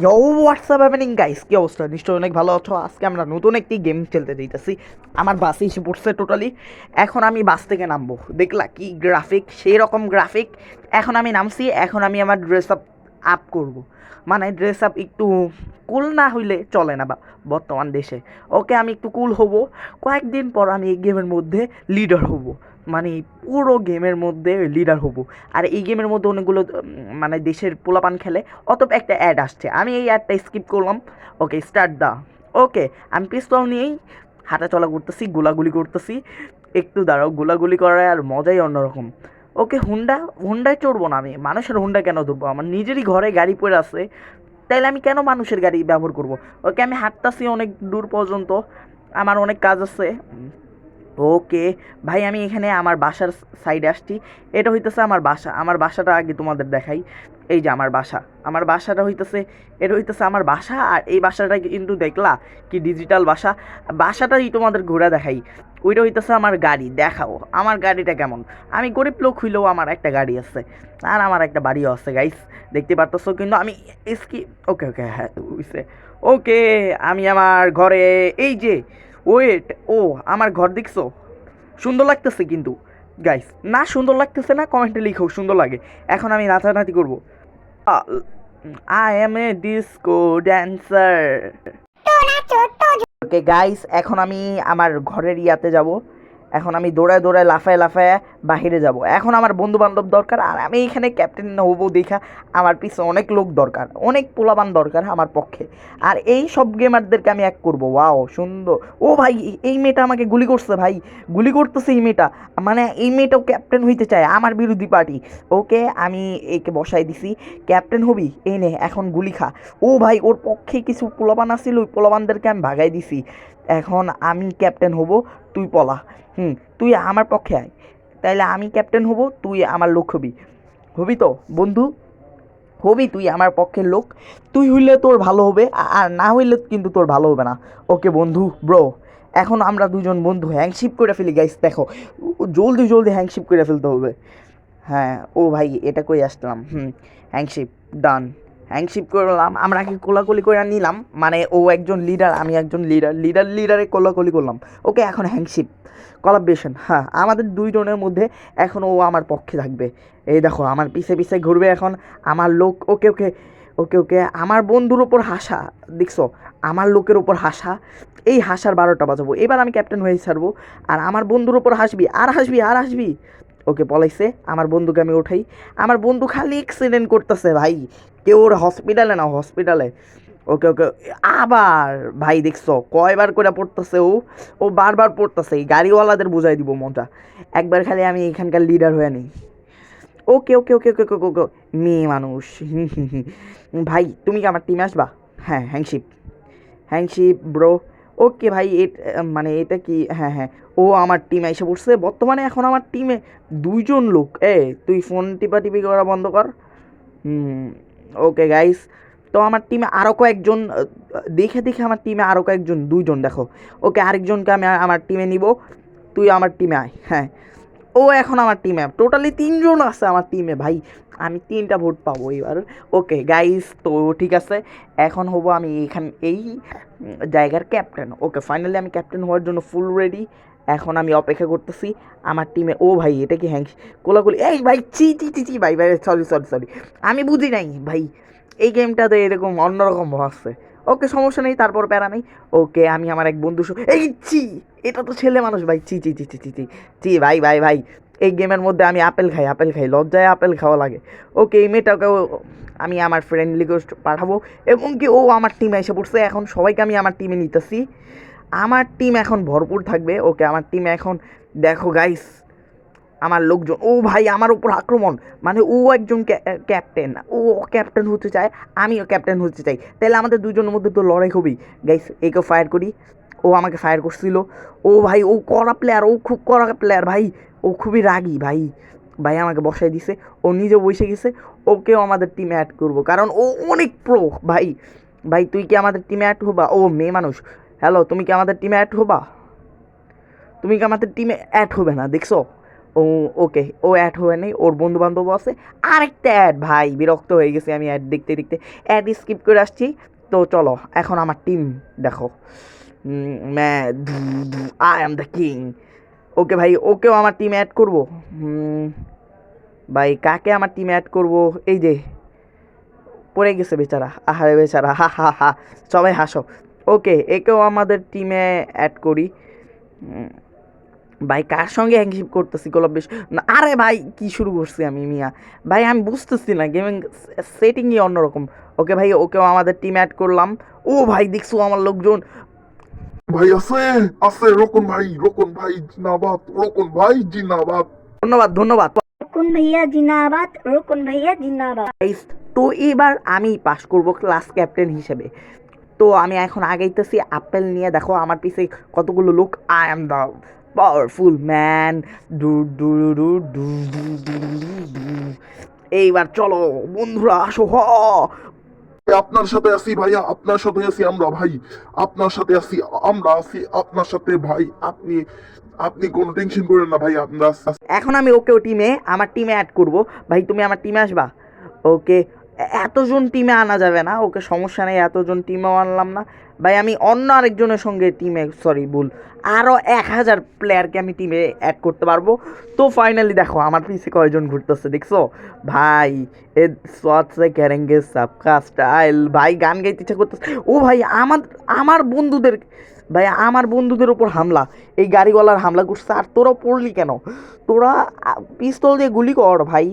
ইয়ো WhatsApp happening guys, কি অবস্থা? নিশ্চয়ই অনেক ভালো আছো। আজকে আমরা নতুন একটি গেম খেলতে দিতেছি। আমার বাসে এসে পড়ছে টোটালি। এখন আমি বাস থেকে নামবো, দেখলা কি গ্রাফিক, সেই রকম গ্রাফিক। এখন আমি নামছি, এখন আমি আমার ড্রেস আপ আপ করবো। মানে ড্রেস আপ একটু কুল না হইলে চলে না বা বর্তমান দেশে। ওকে, আমি একটু কুল হব। কয়েকদিন পর আমি এই গেমের মধ্যে লিডার হব। মানে পুরো গেমের মধ্যে লিডার হব। আর এই গেমের মধ্যে অনেকগুলো মানে দেশের পোলাপান খেলে। অত একটা অ্যাড আসছে, আমি এই অ্যাডটা স্কিপ করলাম। ওকে, স্টার্ট দা। ওকে, আমি পিস্তল নিয়েই হাঁটাচলা করতেছি, গোলাগুলি করতেছি। একটু দাঁড়াও, গোলাগুলি করার আর মজাই অন্যরকম। ওকে, হুন্ডায় চড়বো না, আমি মানুষের হুন্ডা কেন ধরবো? আমার নিজেরই ঘরে গাড়ি পড়ে আছে, তাইলে আমি কেন মানুষের গাড়ি ব্যবহার করব? ওকে, আমি হাঁটতাছি অনেক দূর পর্যন্ত, আমার অনেক কাজ আছে। ওকে ভাই, আমি এখানে আমার বাসার সাইডে আসছি। এটা হইতেছে আমার বাসা। আমার বাসাটা আগে তোমাদের দেখাই। এই যে আমার বাসা, আমার বাসাটা হইতেছে, এটা হইতেছে আমার বাসা। আর এই বাসাটা কিন্তু দেখলা কি ডিজিটাল বাসা। বাসাটাই তোমাদের ঘুরে দেখাই। ওইটা হইতেছে আমার গাড়ি, দেখাও আমার গাড়িটা কেমন। আমি গরিব লোক হইলেও আমার একটা গাড়ি আছে, আর আমার একটা বাড়িও আছে গাইস, দেখতে পারতেছো। কিন্তু আমি এসকি, ওকে ওকে, হ্যাঁ হইছে। ওকে, আমি আমার ঘরে, এই যে, ওয়েট, ও আমার ঘর দেখছো? সুন্দর লাগতেছে কিন্তু গাইস। না সুন্দর লাগতেছে না, কমেন্টে লিখো সুন্দর লাগে। এখন আমি নাচানাচি করবো। I M A disco dancer. Okay guys, এখন আমি আমার ঘরের ইয়াতে যাব। এখন আমি দৌড়ায় দৌড়ায় লাফায় লাফায় বাহিরে যাব। এখন আমার বন্ধু বান্ধব দরকার, আর আমি এখানে ক্যাপ্টেন হবো দেখা আমার পিছনে অনেক লোক দরকার, অনেক পোলাবান দরকার আমার পক্ষে। আর এই সব গেমারদেরকে আমি এক করবো। ওয়াও সুন্দর। ও ভাই, এই মেয়েটা আমাকে গুলি করছে ভাই, গুলি করতেছে এই মেয়েটা। মানে এই মেয়েটাও ক্যাপ্টেন হইতে চায়, আমার বিরোধী পার্টি। ওকে, আমি একে বসাই দিছি। ক্যাপ্টেন হবি, এই নে এখন গুলি খা। ও ভাই, ওর পক্ষে কিছু পোলাবান আসছিল, ওই পোলাবানদেরকে আমি ভাগাই দিছি। এখন আমি ক্যাপ্টেন হব, তুই পলা। তুই আমার পক্ষে আয়, তাইলে আমি ক্যাপ্টেন হব, তুই আমার লোক হবি। হবি তো বন্ধু? হবি তুই আমার পক্ষের লোক? তুই হইলে তোর ভালো হবে, আর না হইলে কিন্তু তোর ভালো হবে না। ওকে বন্ধু, ব্রো, এখন আমরা দুজন বন্ধু হ্যাংশিপ করে ফেলি গাইস। দেখো, জলদি জলদি হ্যাংশিপ করে ফেলতে হবে। হ্যাঁ, ও ভাই এটা কই আসলাম। হ্যাংশিপ ডান। হ্যাংশিপ করলাম, আমরা কি কোলাকুলি করে নিলাম। মানে ও একজন লিডার, আমি একজন লিডার, লিডারে কোলাকুলি করলাম। ওকে, এখন হ্যাংশিপ কোলাবরেশন। হ্যাঁ, আমাদের দুইজনের মধ্যে এখন ও আমার পক্ষে থাকবে। এই দেখো আমার পিছে পিছে ঘুরবে এখন আমার লোক। ওকে ওকে ওকে ওকে, আমার বন্ধুর ওপর হাসা, দেখছো? আমার লোকের ওপর হাসা, এই হাসার 12টা বাজাবো। এবার আমি ক্যাপ্টেন হয়ে ছাড়বো, আর আমার বন্ধুর ওপর হাসবি আর হাসবি আর হাসবি। ওকে, পলাইছে। আমার বন্ধুকে আমি উঠাই। আমার বন্ধু খালি অ্যাক্সিডেন্ট করতেছে ভাই, কেউ ওর হসপিটালে না, হসপিটালে। ওকে ওকে, আবার ভাই দেখছো কয়বার করে পড়তেছে ও, ও বারবার পড়তেছে। এই গাড়িওয়ালাদের বুঝাই দিব মজা। একবার খালি আমি এখানকার লিডার হয়ে নিই। ওকে ওকে ওকে ওকে ওকে ওকে, মেয়ে মানুষ। ভাই তুমি কি আমার টিমে আসবা? হ্যাঁ, হ্যাংশিপ, হ্যাংশিপ ব্রো। ওকে ভাই, মানে এটা কি? হ্যাঁ হ্যাঁ, ও আমার টিমে এসে পড়ছে বর্তমানে। এখন আমার টিমে দুইজন লোক। তুই ফোন টিপা টিপি করা বন্ধ কর। হুম। ওকে গাইস, তো আমার টিমে আরও কয়েকজন, দেখে দেখে আমার টিমে আরও কয়েকজন, দুইজন দেখো। ওকে, আরেকজনকে আমি আমার টিমে নিব। তুই আমার টিমে আয়। হ্যাঁ, ও এখন আমার টিমে টোটালি 3জন আছে আমার টিমে ভাই। আমি 3টা ভোট পাবো এবার। ওকে গাইস, তো ঠিক আছে, এখন হব আমি এই জায়গার ক্যাপ্টেন। ওকে, ফাইনালি আমি ক্যাপ্টেন হওয়ার জন্য ফুল রেডি। এখন আমি অপেক্ষা করতেছি আমার টিমে। ও ভাই, এটা কি হ্যাং কোলাকুলি? এই ভাই, চি চি চি চি, ভাই ভাই, সরি সরি সরি, আমি বুঝি নাই ভাই। এই গেমটাতে এরকম অন্যরকম আছে। ওকে, সমস্যা নেই, তারপর প্যারা নেই। ওকে, আমি আমার এক বন্ধু এই চি, এটা তো ছেলে মানুষ ভাই, চি চি চি চি চি চি চি, ভাই ভাই ভাই, এই গেমের মধ্যে আমি আপেল খাই, আপেল খাই, লজ্জায় আপেল খাওয়া লাগে। ওকে, এই মেয়েটাকেও আমি আমার ফ্রেন্ড রিকোয়েস্ট পাঠাবো, এবং কি ও আমার টিমে এসে পড়ছে। এখন সবাইকে আমি আমার টিমে নিতেছি, আমার টিম এখন ভরপুর থাকবে। ওকে, আমার টিমে এখন দেখো গাইস, আমার লোকজন। ও ভাই, আমার উপর আক্রমণ। মানে ও একজন ক্যাপ্টেন, ও ক্যাপ্টেন হতে চায়, আমিও ক্যাপ্টেন হতে চাই, তাহলে আমাদের দুজনের মধ্যে তো লড়াই হবেই। গাইস, একে ফায়ার করি। ও আমাকে ফায়ার করছিল। ও ভাই, ও কড়া প্লেয়ার, ও খুব কড়া প্লেয়ার ভাই, ও খুবই রাগী ভাই। ভাই আমাকে বসাই দিছে, ও নিজে বসে গেছে। ওকেও আমাদের টিমে অ্যাড করবো, কারণ ও অনেক প্রো ভাই। ভাই তুই কি আমাদের টিমে অ্যাড হবা? ও মেয়ে মানুষ, হ্যালো, তুমি কি আমাদের টিমে অ্যাড হবা? তুমি কি আমাদের টিমে অ্যাড হবে না, দেখছো? ও ওকে, ও অ্যাড হয়ে নেই, ওর বন্ধু বান্ধব আছে। আরেকটা অ্যাড, ভাই বিরক্ত হয়ে গেছি আমি অ্যাড দেখতে দেখতে, অ্যাড স্কিপ করে আসছি। তো চলো এখন আমার টিম দেখো। I am the king. Okay ভাই, ওকেও আমার টিমে অ্যাড করবো। ভাই কাকে আমার টিমে অ্যাড করবো? এই যে পড়ে গেছে বেচারা, আহারে বেচারা, হা হা হা। সবাই হাসো। ওকে, একেও আমাদের টিমে অ্যাড করি। ভাই কার সঙ্গে হ্যাংশিপ করতেছি গোলাপ বেশ না, আরে ভাই কি শুরু করছি আমি মিয়া। ভাই আমি বুঝতেছি না, গেমিং সেটিংই অন্যরকম। ওকে ভাই, ওকেও আমাদের টিম অ্যাড করলাম। ও ভাই দেখছো আমার লোকজন। ভাই আছে আছে রোকন ভাই জিন্দাবাদ, রোকন ভাই জিন্দাবাদ। ধন্যবাদ ধন্যবাদ। रुकुन भैया जिंदाबाद, रुकुन भैया जिंदाबाद। গাইস, তো এবার আমি পাস করব ক্লাস ক্যাপ্টেন হিসেবে। তো আমি এখন আগাইতেছি আপেল নিয়ে, দেখো আমার পিছে কতগুলো লোক। I am the powerful man. Do do do do do do do do. এইবার চলো বন্ধুরা, আসো হ। আপনার সাথে আছি ভাইয়া, আপনার সাথে আছি আমরা ভাই, আপনার সাথে আছি, আমরা আছি আপনার সাথে ভাই। আপনি আপনি কোনো টেনশন করেন না ভাই, আমরা এখন আমি ওকেও টিমে, আমার টিমে অ্যাড করব। ভাই তুমি আমার টিমে আসবা? ওকে, এতজন টিমে আনা যাবে না, ওকে সমস্যা নেই, এতজন টিমেও আনলাম না। ভাই আমি অন্য আরেকজনের সঙ্গে টিমে, সরি ভুল, আরও 1000 প্লেয়ারকে আমি টিমে অ্যাড করতে পারবো। তো ফাইনালি দেখো আমার পিছে কয়জন ঘুরতেছে দেখছো ভাই। এ সোয়াট সে ক্যারেঙ্গে সবকা স্টাইল। ভাই গান গাইতে ইচ্ছা করতেছে। ও ভাই আমার আমার বন্ধুদের, ভাই আমার বন্ধুদের উপর হামলা, এই গাড়িওয়ালার হামলা করছে। আর তোরা পড়লি কেন? তোরা পিস্তল দিয়ে গুলি কর ভাই।